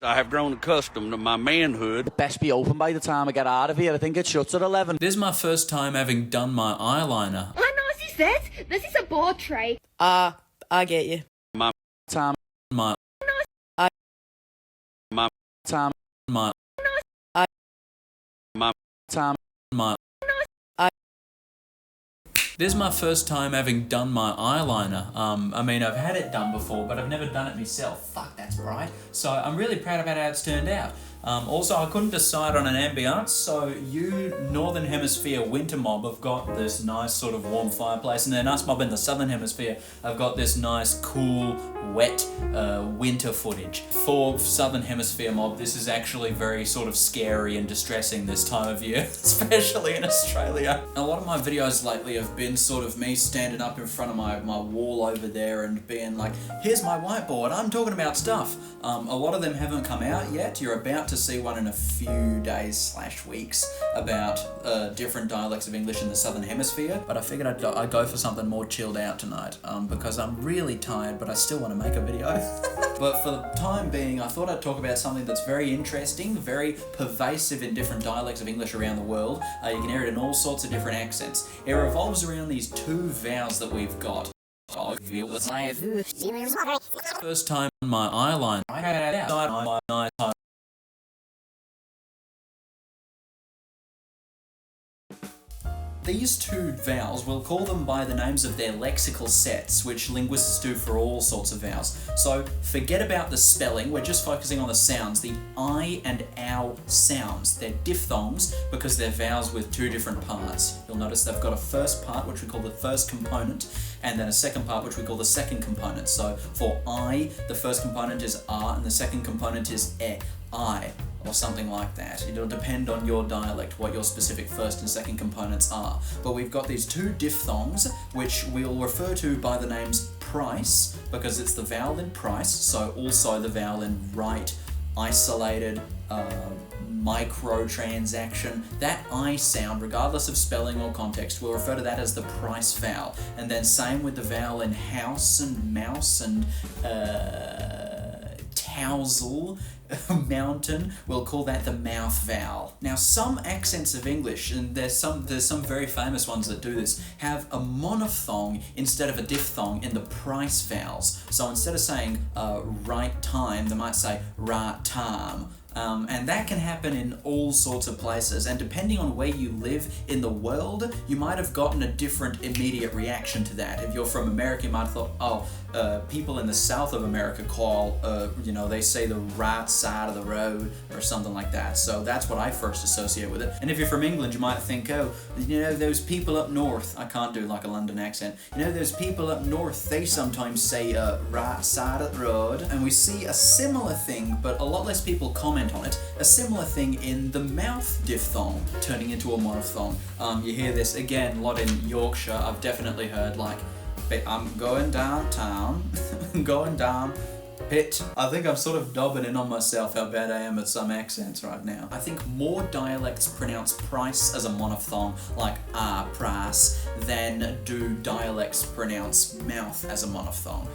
I have grown accustomed to my manhood. It best be open by the time I get out of here. I think it shuts at 11. This is my first time having done my eyeliner. Like Nazi says, this is a board tray. I get you. My Time. My my Time. my my Time. my This is my first time having done my eyeliner. I mean, I've had it done before, but I've never done it myself. Fuck, that's bright. So I'm really proud about how it's turned out. Also, I couldn't decide on an ambience, so you Northern Hemisphere winter mob have got this nice sort of warm fireplace, and then us mob in the Southern Hemisphere have got this nice, cool, wet winter footage. For Southern Hemisphere mob, this is actually very sort of scary and distressing this time of year, especially in Australia. A lot of my videos lately have been sort of me standing up in front of my wall over there and being like, here's my whiteboard, I'm talking about stuff. A lot of them haven't come out yet. You're about to see one in a few days/weeks about different dialects of English in the Southern Hemisphere, but I figured I'd go for something more chilled out tonight because I'm really tired, but I still want to make a video. But for the time being, I thought I'd talk about something that's very interesting, very pervasive in different dialects of English around the world. You can hear it in all sorts of different accents. It revolves around these two vowels that we've got. First time on my eyeliner. I had it out on my nice. These two vowels, we'll call them by the names of their lexical sets, which linguists do for all sorts of vowels. So forget about the spelling, we're just focusing on the sounds, the I and ow sounds. They're diphthongs because they're vowels with two different parts. You'll notice they've got a first part, which we call the first component, and then a second part, which we call the second component. So for I, the first component is R, and the second component is I, or something like that. It'll depend on your dialect, what your specific first and second components are. But we've got these two diphthongs, which we'll refer to by the names price, because it's the vowel in price, so also the vowel in right, isolated, micro-transaction. That I sound, regardless of spelling or context, we'll refer to that as the price vowel. And then same with the vowel in house and mouse and tousle, mountain, we'll call that the mouth vowel. Now some accents of English, and there's some very famous ones that do this, have a monophthong instead of a diphthong in the price vowels. So instead of saying right time, they might say right time. And that can happen in all sorts of places, and depending on where you live in the world, you might have gotten a different immediate reaction to that. If you're from America, you might have thought, oh, people in the south of America call, they say the right side of the road or something like that. So that's what I first associate with it. And if you're from England, you might think, oh, those people up north, I can't do like a London accent, those people up north, they sometimes say right side of the road. And we see a similar thing, but a lot less people comment on it, a similar thing in the mouth diphthong turning into a monophthong. You hear this again a lot in Yorkshire. I've definitely heard like, I'm going downtown, going down pit. I think I'm sort of dobbing in on myself how bad I am at some accents right now. I think more dialects pronounce price as a monophthong, like price, than do dialects pronounce mouth as a monophthong.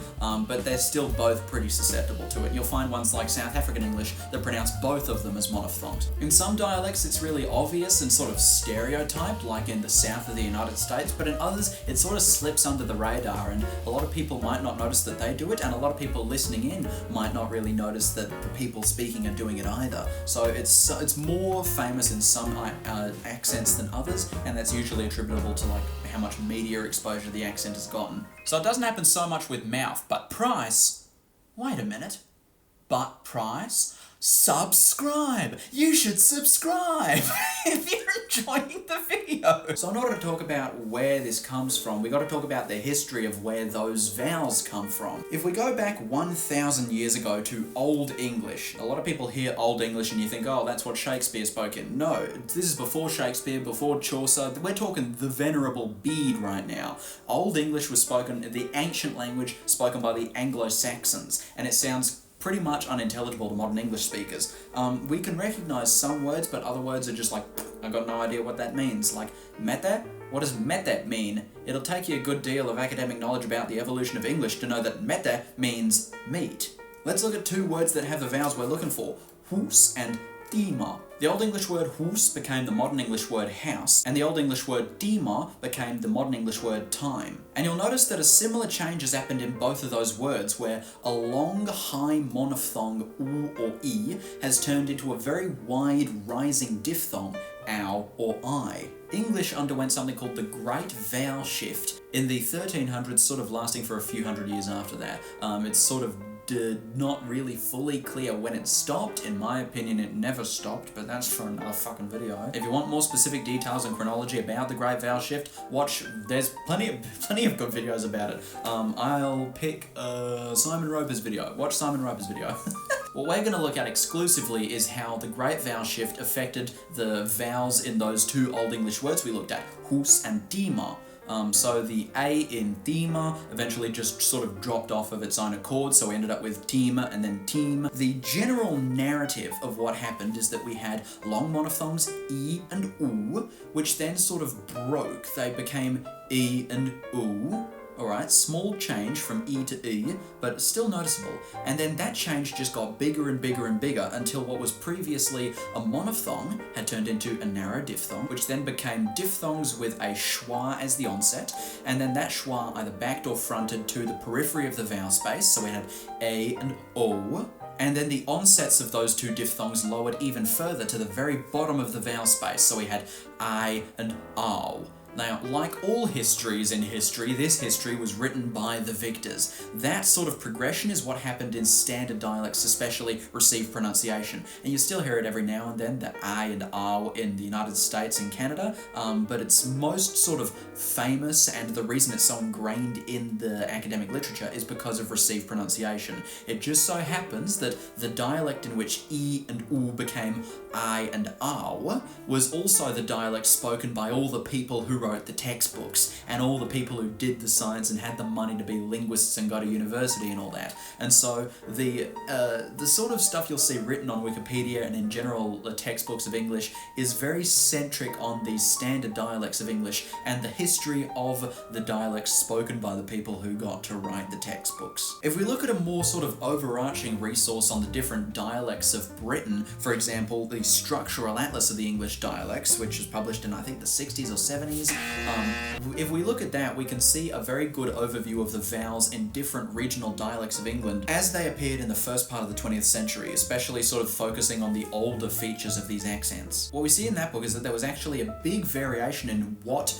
But they're still both pretty susceptible to it. You'll find ones like South African English that pronounce both of them as monophthongs. In some dialects it's really obvious and sort of stereotyped, like in the south of the United States, but in others it sort of slips under the radar, and a lot of people might not notice that they do it, and a lot of people listening in might not really notice that the people speaking are doing it either. So it's more famous in some accents than others, and that's usually attributable to like how much media exposure the accent has gotten. So it doesn't happen so much with mouth, but price, wait a minute, but price? Subscribe! You should subscribe if you're enjoying the video. So in order to talk about where this comes from, we got to talk about the history of where those vowels come from. If we go back 1,000 years ago to Old English, a lot of people hear Old English and you think, oh, that's what Shakespeare spoke in. No, this is before Shakespeare, before Chaucer. We're talking the Venerable Bede right now. Old English was spoken, the ancient language spoken by the Anglo-Saxons, and it sounds pretty much unintelligible to modern English speakers. We can recognise some words, but other words are just like, I've got no idea what that means. Like, mete? What does mete mean? It'll take you a good deal of academic knowledge about the evolution of English to know that mete means meat. Let's look at two words that have the vowels we're looking for, hus and dima. The Old English word hus became the modern English word house, and the Old English word dima became the modern English word time. And you'll notice that a similar change has happened in both of those words, where a long, high monophthong u or e has turned into a very wide, rising diphthong ow or I. English underwent something called the Great Vowel Shift in the 1300s, sort of lasting for a few hundred years after that. It's sort of not really fully clear when it stopped. In my opinion, it never stopped, but that's for another fucking video. If you want more specific details and chronology about the Great Vowel Shift, there's plenty of good videos about it. I'll pick Simon Roper's video. Watch Simon Roper's video. What we're going to look at exclusively is how the Great Vowel Shift affected the vowels in those two Old English words we looked at, hus and dima. So the A in thema eventually just sort of dropped off of its own accord, so we ended up with tema and then team. The general narrative of what happened is that we had long monophthongs E and U, which then sort of broke. They became E and U. Alright, small change from E to E, but still noticeable. And then that change just got bigger and bigger and bigger until what was previously a monophthong had turned into a narrow diphthong, which then became diphthongs with a schwa as the onset, and then that schwa either backed or fronted to the periphery of the vowel space, so we had A and O, and then the onsets of those two diphthongs lowered even further to the very bottom of the vowel space, so we had I and ow. Now, like all histories in history, this history was written by the victors. That sort of progression is what happened in standard dialects, especially received pronunciation. And you still hear it every now and then, the I and ow in the United States and Canada, but it's most sort of famous, and the reason it's so ingrained in the academic literature is because of received pronunciation. It just so happens that the dialect in which E and U became I and ow was also the dialect spoken by all the people who wrote the textbooks and all the people who did the science and had the money to be linguists and go to university and all that. And so the sort of stuff you'll see written on Wikipedia and in general textbooks of English is very centric on these standard dialects of English and the history of the dialects spoken by the people who got to write the textbooks. If we look at a more sort of overarching resource on the different dialects of Britain, for example, the Structural Atlas of the English Dialects, which was published in I think the 60s or 70s, if we look at that, we can see a very good overview of the vowels in different regional dialects of England as they appeared in the first part of the 20th century, especially sort of focusing on the older features of these accents. What we see in that book is that there was actually a big variation in what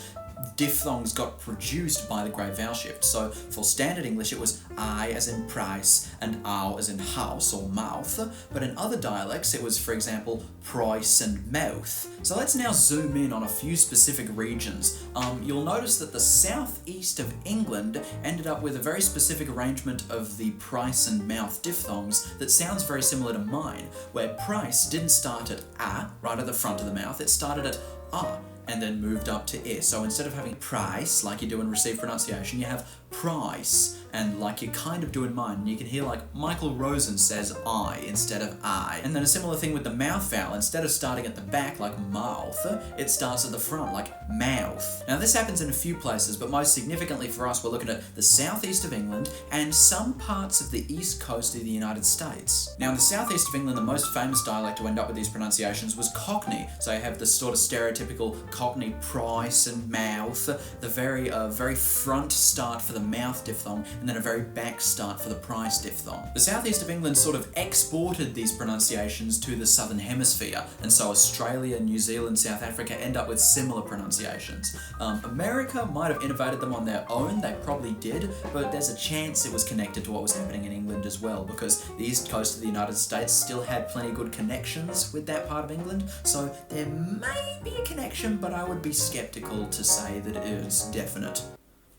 diphthongs got produced by the Great Vowel Shift. So for standard English it was I as in price and ow as in house or mouth, but in other dialects it was, for example, price and mouth. So let's now zoom in on a few specific regions. You'll notice that the southeast of England ended up with a very specific arrangement of the price and mouth diphthongs that sounds very similar to mine, where price didn't start at a right at the front of the mouth, it started at a and then moved up to I. So instead of having price, like you do in received pronunciation, you have price, and like you kind of do in mine. You can hear like Michael Rosen says I instead of I. And then a similar thing with the mouth vowel. Instead of starting at the back like mouth, it starts at the front like mouth. Now this happens in a few places, but most significantly for us, we're looking at the southeast of England and some parts of the east coast of the United States. Now in the southeast of England, the most famous dialect to end up with these pronunciations was Cockney. So you have the sort of stereotypical Cockney price and mouth, the very front start for the mouth diphthong, and then a very back start for the price diphthong. The southeast of England sort of exported these pronunciations to the southern hemisphere, and so Australia, New Zealand, South Africa end up with similar pronunciations. America might have innovated them on their own, they probably did, but there's a chance it was connected to what was happening in England as well, because the east coast of the United States still had plenty good connections with that part of England, so there may be a connection, but I would be skeptical to say that it is definite.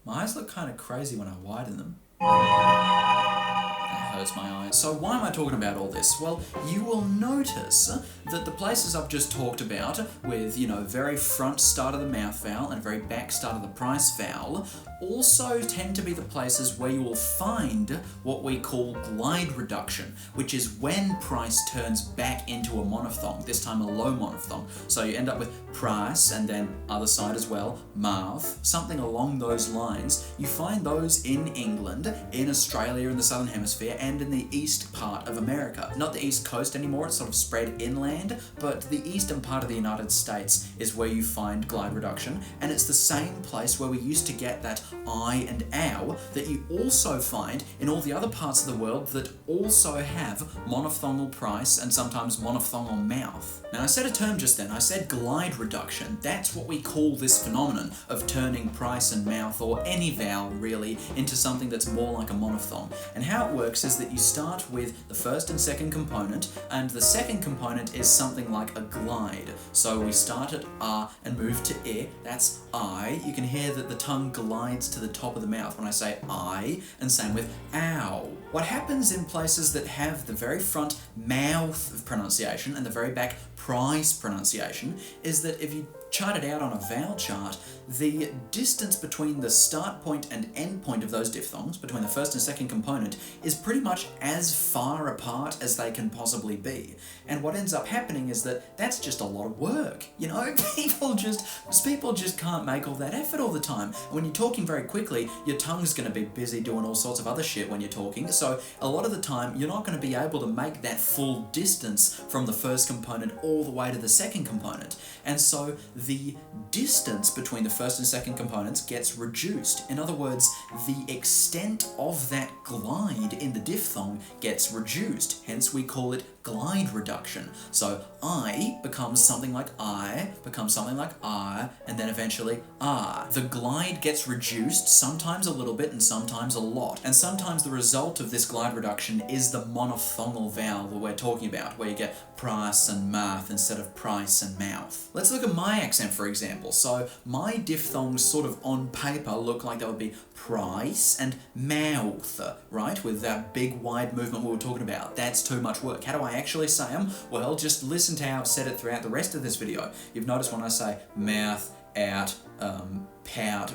My eyes look kind of crazy when I widen them. That hurts my eyes. So why am I talking about all this? Well, you will notice that the places I've just talked about with, very front start of the mouth vowel and very back start of the price vowel also tend to be the places where you will find what we call glide reduction, which is when price turns back into a monophthong, this time a low monophthong. So you end up with price and then other side as well, mouth, something along those lines. You find those in England, in Australia, in the Southern Hemisphere, and in the east part of America. Not the east coast anymore, it's sort of spread inland, but the eastern part of the United States is where you find glide reduction, and it's the same place where we used to get that I and ow that you also find in all the other parts of the world that also have monophthongal price and sometimes monophthongal mouth. Now I said a term just then, I said glide reduction. That's what we call this phenomenon of turning price and mouth, or any vowel really, into something that's more like a monophthong. And how it works is that you start with the first and second component, and the second component is something like a glide. So we start at ah and move to I, that's I. You can hear that the tongue glides to the top of the mouth when I say I, and same with ow. What happens in places that have the very front mouth of pronunciation and the very back price pronunciation is that if you chart it out on a vowel chart, the distance between the start point and end point of those diphthongs, between the first and second component, is pretty much as far apart as they can possibly be. And what ends up happening is that that's just a lot of work. You know, people just can't make all that effort all the time. When you're talking very quickly, your tongue's going to be busy doing all sorts of other shit when you're talking, so a lot of the time you're not going to be able to make that full distance from the first component all the way to the second component. And so the distance between the first and second components gets reduced. In other words, the extent of that glide in the diphthong gets reduced, hence we call it glide reduction. So I becomes something like I, becomes something like I, and then eventually ah. The glide gets reduced, sometimes a little bit and sometimes a lot. And sometimes the result of this glide reduction is the monophthongal vowel that we're talking about, where you get price and mouth instead of price and mouth. Let's look at my accent, for example. So my diphthongs sort of on paper look like that would be price and mouth, right? With that big wide movement we were talking about. That's too much work. How do I actually say them? Well, just listen to how I've said it throughout the rest of this video. You've noticed when I say mouth, out, pout,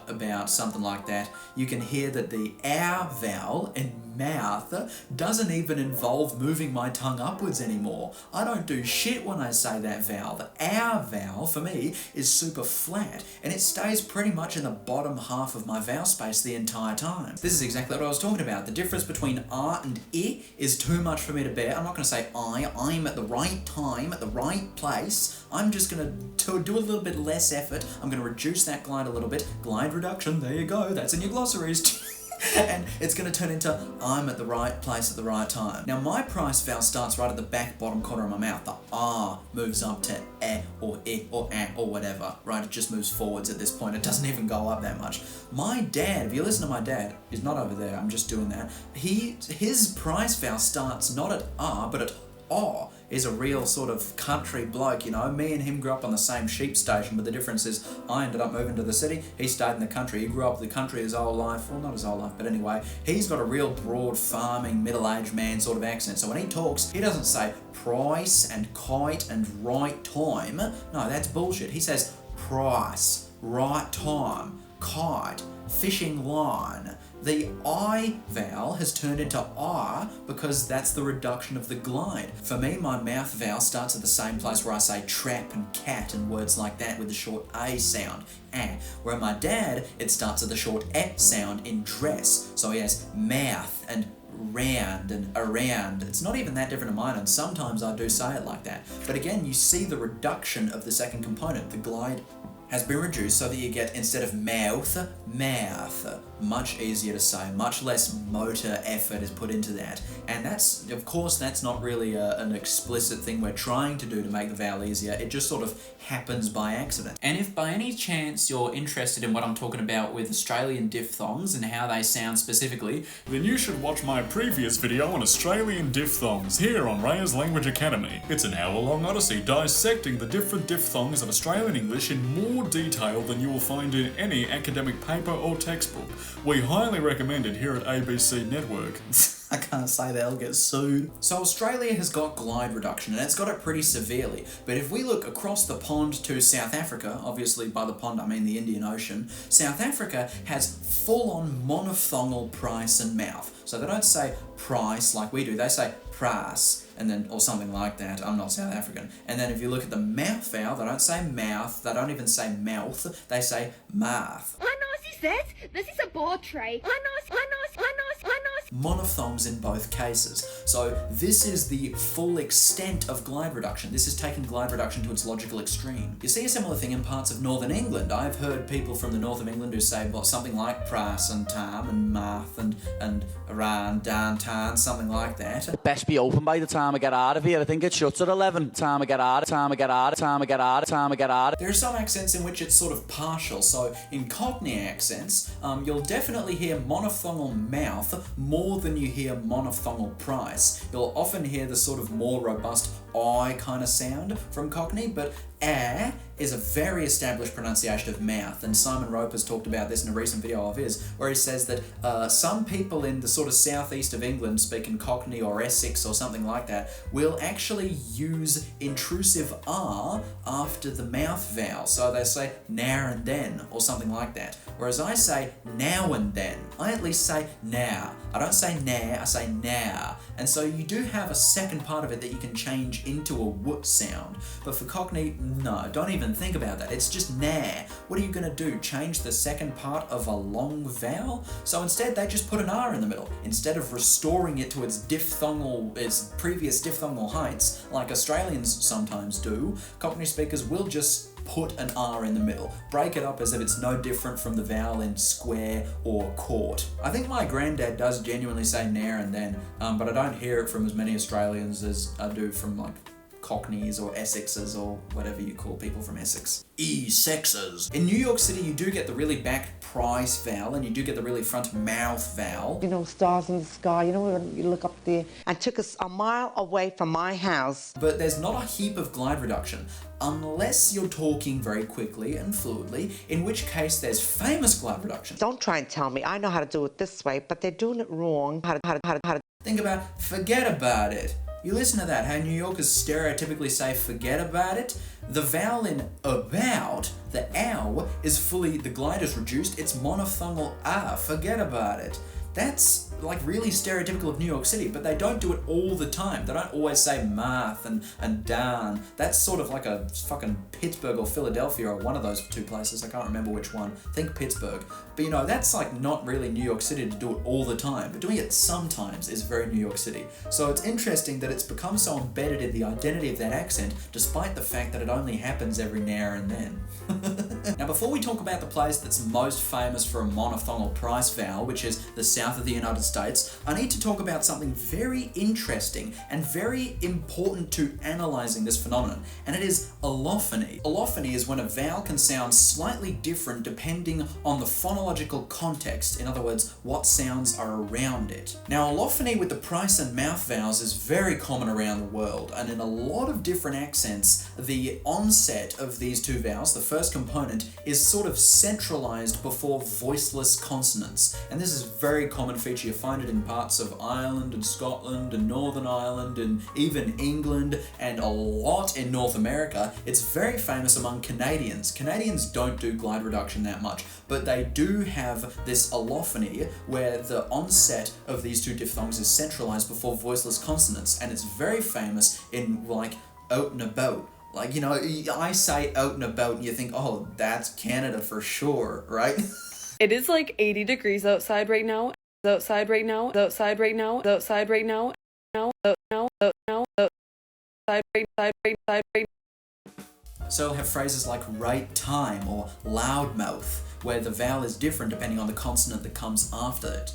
about, something like that, you can hear that the ow vowel in mouth doesn't even involve moving my tongue upwards anymore. I don't do shit when I say that vowel. The ow vowel, for me, is super flat, and it stays pretty much in the bottom half of my vowel space the entire time. This is exactly what I was talking about. The difference between ah and I is too much for me to bear. I'm not going to say I'm at the right time, at the right place. I'm just going to do a little bit less effort. I'm going to reduce that glide a little bit. Glide reduction, there you go. That's in your glossaries. And it's going to turn into I'm at the right place at the right time. Now my price vowel starts right at the back bottom corner of my mouth. The ah moves up to eh or I or a or whatever, right? It just moves forwards at this point. It doesn't even go up that much. My dad, if you listen to my dad, he's not over there, I'm just doing that. His price vowel starts not at ah, but at aw. Is a real sort of country bloke, you know. Me and him grew up on the same sheep station, but the difference is I ended up moving to the city, he stayed in the country. He grew up in the country his whole life, well, not his whole life, but anyway, he's got a real broad farming, middle-aged man sort of accent. So when he talks, he doesn't say price and kite and right time. No, that's bullshit. He says price, right time, kite, fishing line. The I vowel has turned into ah because that's the reduction of the glide. For me, my mouth vowel starts at the same place where I say trap and cat and words like that with the short A sound, ah. Where my dad, it starts at the short E sound in dress. So he has mouth and round and around. It's not even that different to mine, and sometimes I do say it like that. But again, you see the reduction of the second component. The glide has been reduced so that you get, instead of mouth, mouth. Much easier to say, much less motor effort is put into that. And that's, of course, that's not really an explicit thing we're trying to do to make the vowel easier. It just sort of happens by accident. And if by any chance you're interested in what I'm talking about with Australian diphthongs and how they sound specifically, then you should watch my previous video on Australian diphthongs here on Raya's Language Academy. It's an hour-long odyssey dissecting the different diphthongs of Australian English in more detail than you will find in any academic paper or textbook. We highly recommend it here at ABC Network. I can't say that, I'll get sued. So Australia has got glide reduction, and it's got it pretty severely. But if we look across the pond to South Africa, obviously by the pond I mean the Indian Ocean, South Africa has full-on monophthongal price and mouth. So they don't say price like we do, they say price, and then, or something like that. I'm not South African. And then if you look at the mouth vowel, they don't say mouth, they don't even say mouth, they say mouth. I know, is that? This is a board tray. I know. Monophthongs in both cases. So this is the full extent of glide reduction. This is taking glide reduction to its logical extreme. You see a similar thing in parts of Northern England. I've heard people from the north of England who say something like pras and tam and math and aran, dan, tan, something like that. Best be open by the time I get out of here. I think it shuts at 11. Time I get out. There are some accents in which it's sort of partial. So in Cockney accents, you'll definitely hear monophthongal mouth more than you hear monophthongal price. You'll often hear the sort of more robust I kind of sound from Cockney, but is a very established pronunciation of mouth, and Simon Roper's talked about this in a recent video of his, where he says that some people in the sort of southeast of England speaking Cockney or Essex or something like that will actually use intrusive R after the mouth vowel, so they say now and then or something like that, whereas I say now and then. I at least say now. I don't say nah, I say now. And so you do have a second part of it that you can change into a w sound, but for Cockney, no, don't even think about that. It's just nah. What are you gonna do? Change the second part of a long vowel? So instead they just put an R in the middle. Instead of restoring it to its previous diphthongal heights, like Australians sometimes do, Cockney speakers will just put an R in the middle. Break it up as if it's no different from the vowel in square or court. I think my granddad does genuinely say now and then, but I don't hear it from as many Australians as I do from like Cockneys or Essexes or whatever you call people from Essex. E-sexes. In New York City, you do get the really back price vowel and you do get the really front mouth vowel. You know, stars in the sky, you know, when you look up there, and took us a mile away from my house. But there's not a heap of glide reduction, unless you're talking very quickly and fluidly, in which case there's famous glide reduction. Don't try and tell me I know how to do it this way, but they're doing it wrong. How to Think about forget about it. You listen to that, how New Yorkers stereotypically say forget about it. The vowel in about, the ow, is fully, the glide is reduced, it's monophthongal ah, forget about it. That's like really stereotypical of New York City, but they don't do it all the time. They don't always say math and dan. That's sort of like a fucking Pittsburgh or Philadelphia or one of those two places. I can't remember which one. Think Pittsburgh. But you know, that's like not really New York City to do it all the time, but doing it sometimes is very New York City. So it's interesting that it's become so embedded in the identity of that accent, despite the fact that it only happens every now and then. Now, before we talk about the place that's most famous for a monophthongal price vowel, which is the south of the United States, I need to talk about something very interesting and very important to analysing this phenomenon, and it is allophony. Allophony is when a vowel can sound slightly different depending on the phonological context, in other words, what sounds are around it. Now, allophony with the price and mouth vowels is very common around the world, and in a lot of different accents, the onset of these two vowels, the first component, is sort of centralised before voiceless consonants, and this is a very common feature. You find it in parts of Ireland and Scotland and Northern Ireland and even England and a lot in North America. It's very famous among Canadians. Canadians don't do glide reduction that much, but they do have this allophony where the onset of these two diphthongs is centralised before voiceless consonants, and it's very famous in like out and about. Like, you know, I say out and about and you think, oh, that's Canada for sure, right? It is like 80 degrees outside right now. Outside right now. Outside right now. Outside right now. So you'll have phrases like right time or loudmouth, where the vowel is different depending on the consonant that comes after it.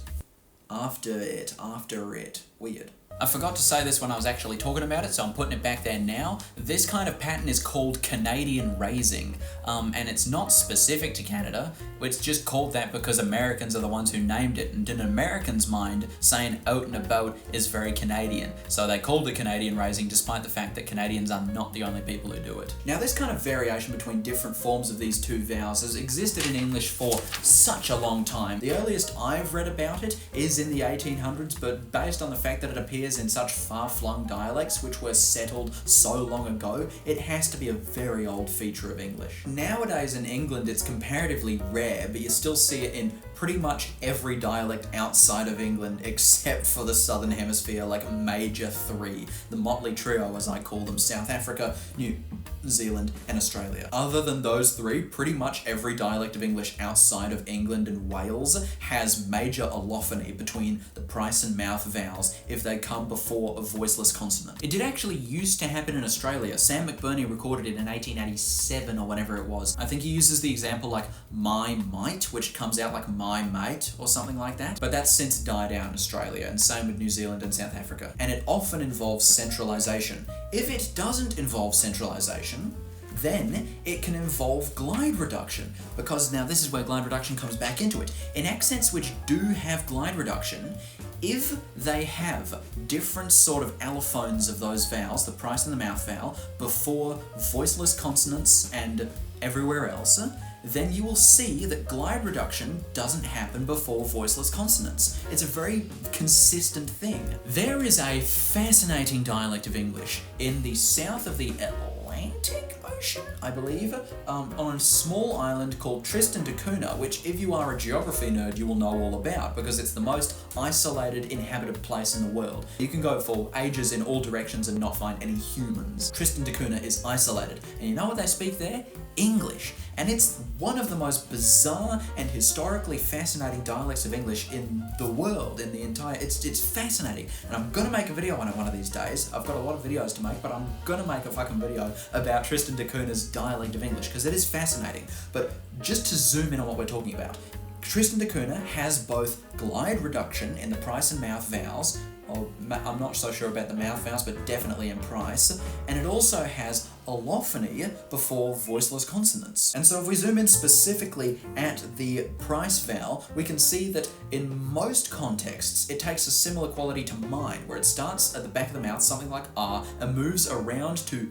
After it. Weird. I forgot to say this when I was actually talking about it, so I'm putting it back there now. This kind of pattern is called Canadian raising, and it's not specific to Canada. It's just called that because Americans are the ones who named it, and in an American's mind, saying out and about is very Canadian. So they called it Canadian raising despite the fact that Canadians are not the only people who do it. Now this kind of variation between different forms of these two vowels has existed in English for such a long time. The earliest I've read about it is in the 1800s, but based on the fact that it appears in such far-flung dialects which were settled so long ago, it has to be a very old feature of English. Nowadays in England it's comparatively rare, but you still see it in pretty much every dialect outside of England except for the Southern Hemisphere, like major three, the motley trio as I call them, South Africa, New Zealand and Australia. Other than those three, pretty much every dialect of English outside of England and Wales has major allophony between the price and mouth vowels if they come before a voiceless consonant. It did actually used to happen in Australia. Sam McBurney recorded it in 1887 or whenever it was. I think he uses the example like my might, which comes out like my mate or something like that, but that's since died out in Australia, and same with New Zealand and South Africa. And it often involves centralization. If it doesn't involve centralization, then it can involve glide reduction, because now this is where glide reduction comes back into it. In accents which do have glide reduction, if they have different sort of allophones of those vowels, the price and the mouth vowel, before voiceless consonants and everywhere else, then you will see that glide reduction doesn't happen before voiceless consonants. It's a very consistent thing. There is a fascinating dialect of English in the south of the Atlantic Ocean, I believe, on a small island called Tristan da Cunha, which if you are a geography nerd, you will know all about, because it's the most isolated inhabited place in the world. You can go for ages in all directions and not find any humans. Tristan da Cunha is isolated, and you know what they speak there? English. And it's one of the most bizarre and historically fascinating dialects of English in the world, in the entire, it's fascinating. And I'm gonna make a video on it one of these days. I've got a lot of videos to make, but I'm gonna make a fucking video about Tristan da Cunha's dialect of English, because it is fascinating. But just to zoom in on what we're talking about, Tristan da Cunha has both glide reduction in the price and mouth vowels, I'm not so sure about the mouth vowels, but definitely in price, and it also has allophony before voiceless consonants. And so if we zoom in specifically at the price vowel, we can see that in most contexts it takes a similar quality to mine, where it starts at the back of the mouth, something like ah, and moves around to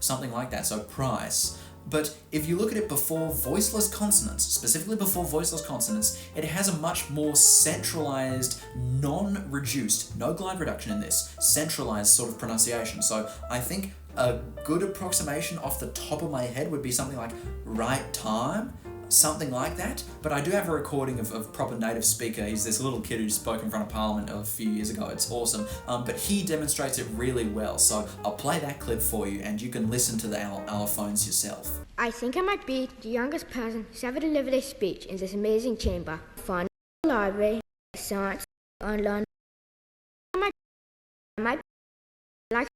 something like that, so price. But if you look at it before voiceless consonants, specifically before voiceless consonants, it has a much more centralized, non-reduced, no glide reduction in this, centralized sort of pronunciation. So I think a good approximation off the top of my head would be something like right time, something like that. But I do have a recording of proper native speaker. He's this little kid who spoke in front of Parliament a few years ago. It's awesome. But he demonstrates it really well. So I'll play that clip for you and you can listen to the allophones yourself. I think I might be the youngest person to ever deliver this speech in this amazing chamber. Fun, library, science, online. I might like.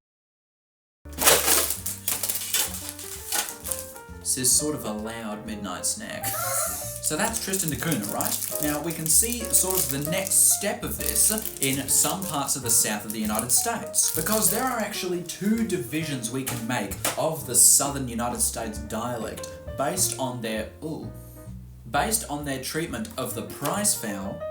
This is sort of a loud midnight snack. So that's Tristan da Cunha, right? Now we can see sort of the next step of this in some parts of the south of the United States, because there are actually two divisions we can make of the southern United States dialect based on their treatment of the price vowel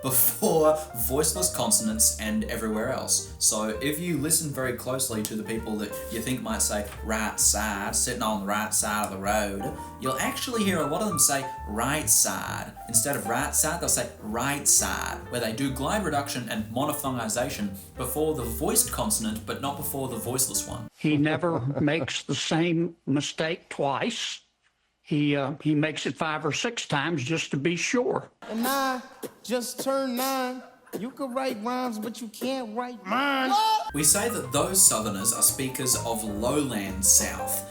before voiceless consonants and everywhere else. So if you listen very closely to the people that you think might say right side, sitting on the right side of the road, you'll actually hear a lot of them say right side. Instead of right side, they'll say right side, where they do glide reduction and monophthongization before the voiced consonant, but not before the voiceless one. He never makes the same mistake twice. He makes it 5 or 6 times just to be sure. And I just turned 9. You can write rhymes, but you can't write mine. What? We say that those southerners are speakers of lowland south.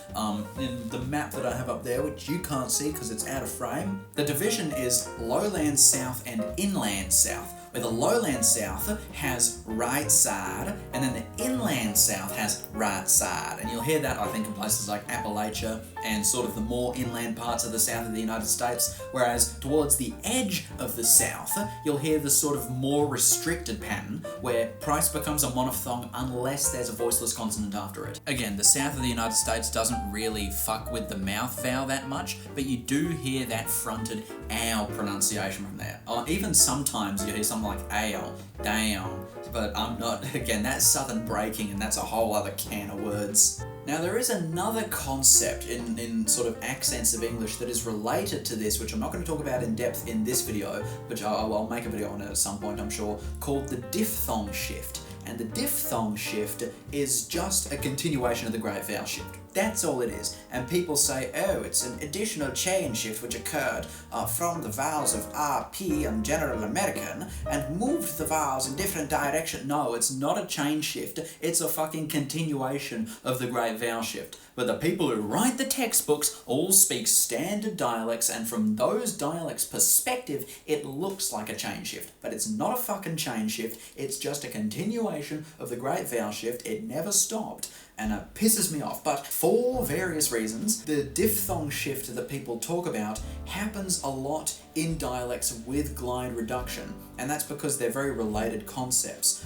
In the map that I have up there, which you can't see because it's out of frame, the division is lowland south and inland south. where the lowland south has right side, and then the inland south has right side. And you'll hear that, I think, in places like Appalachia and sort of the more inland parts of the south of the United States, whereas towards the edge of the south, you'll hear the sort of more restricted pattern where price becomes a monophthong unless there's a voiceless consonant after it. Again, the south of the United States doesn't really fuck with the mouth vowel that much, but you do hear that fronted ow pronunciation from there. Or even sometimes you hear something like ale, down, but I'm not, again, that's southern breaking and that's a whole other can of words. Now there is another concept in sort of accents of English that is related to this, which I'm not going to talk about in depth in this video, but I'll make a video on it at some point, I'm sure, called the diphthong shift. And the diphthong shift is just a continuation of the great vowel shift. That's all it is. And people say, oh, it's an additional chain shift which occurred from the vowels of RP and General American and moved the vowels in different directions. No, it's not a chain shift. It's a fucking continuation of the great vowel shift. But the people who write the textbooks all speak standard dialects, and from those dialects' perspective, it looks like a chain shift. But it's not a fucking chain shift. It's just a continuation of the great vowel shift. It never stopped. And it pisses me off. But for various reasons, the diphthong shift that people talk about happens a lot in dialects with glide reduction. And that's because they're very related concepts.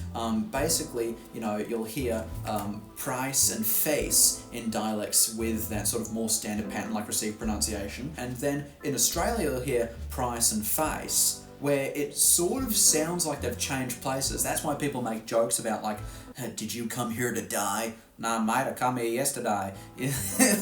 Basically, you know, you'll hear price and face in dialects with that sort of more standard pattern like received pronunciation. And then in Australia, you'll hear price and face, where it sort of sounds like they've changed places. That's why people make jokes about like, did you come here to die? Nah, mate, I come here yesterday.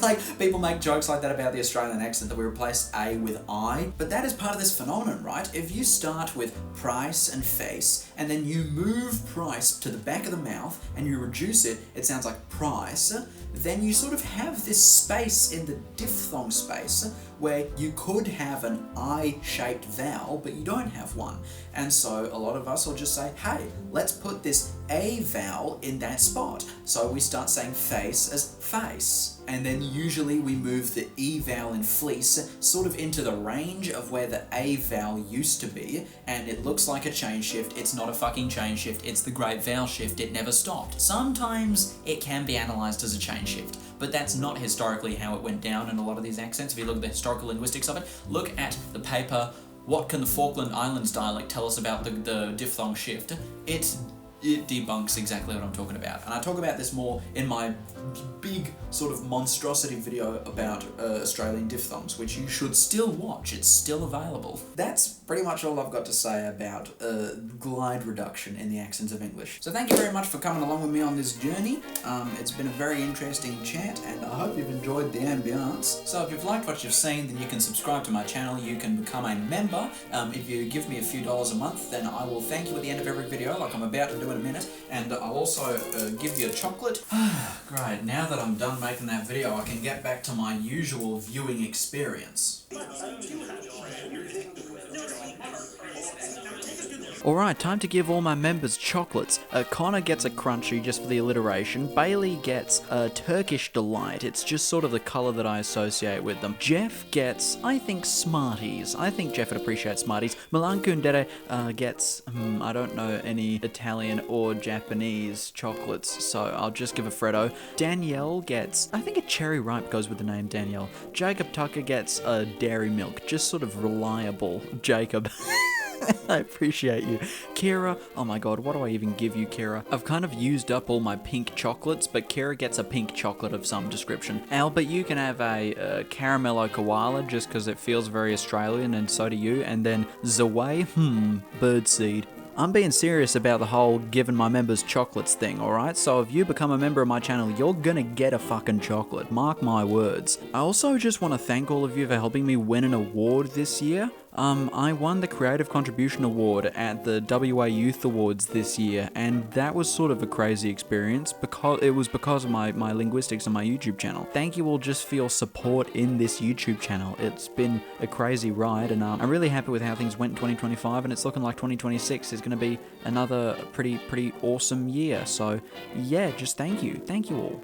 Like, people make jokes like that about the Australian accent, that we replace A with I. But that is part of this phenomenon, right? If you start with price and face, and then you move price to the back of the mouth, and you reduce it, it sounds like price, then you sort of have this space in the diphthong space where you could have an I-shaped vowel, but you don't have one. And so a lot of us will just say, hey, let's put this A vowel in that spot. So we start saying face as face. And then usually we move the E vowel in fleece sort of into the range of where the A vowel used to be, and it looks like a chain shift. It's not a fucking chain shift, it's the great vowel shift. It never stopped. Sometimes it can be analysed as a chain shift, but that's not historically how it went down in a lot of these accents. If you look at the historical linguistics of it, look at the paper, What Can the Falkland Islands Dialect Tell Us About the Diphthong Shift? It debunks exactly what I'm talking about. And I talk about this more in my big sort of monstrosity video about Australian diphthongs, which you should still watch. It's still available. That's pretty much all I've got to say about glide reduction in the accents of English. So thank you very much for coming along with me on this journey. It's been a very interesting chat, and I hope you've enjoyed the ambiance. So if you've liked what you've seen, then you can subscribe to my channel. You can become a member. If you give me a few dollars a month, then I will thank you at the end of every video, like I'm about to do in a minute, and I'll also give you a chocolate. Great, now that I'm done making that video, I can get back to my usual viewing experience. Alright, time to give all my members chocolates. Connor gets a Crunchy just for the alliteration. Bailey gets a Turkish Delight. It's just sort of the colour that I associate with them. Jeff gets, I think, Smarties. I think Jeff would appreciate Smarties. Malankundere gets, I don't know any Italian or Japanese chocolates, so I'll just give a Freddo. Danielle gets, I think a Cherry Ripe goes with the name Danielle. Jacob Tucker gets a Dairy Milk, just sort of reliable Jacob. I appreciate you. Kira, oh my god, what do I even give you, Kira? I've kind of used up all my pink chocolates, but Kira gets a pink chocolate of some description. Albert, you can have a Caramello Koala, just because it feels very Australian, and so do you. And then Zaway, Birdseed. I'm being serious about the whole giving my members chocolates thing, alright? So if you become a member of my channel, you're gonna get a fucking chocolate. Mark my words. I also just want to thank all of you for helping me win an award this year. I won the Creative Contribution Award at the WA Youth Awards this year, and that was sort of a crazy experience because it was because of my linguistics on my YouTube channel. Thank you all just for your support in this YouTube channel. It's been a crazy ride, and I'm really happy with how things went in 2025, and it's looking like 2026 is going to be another pretty awesome year. So yeah, just thank you all.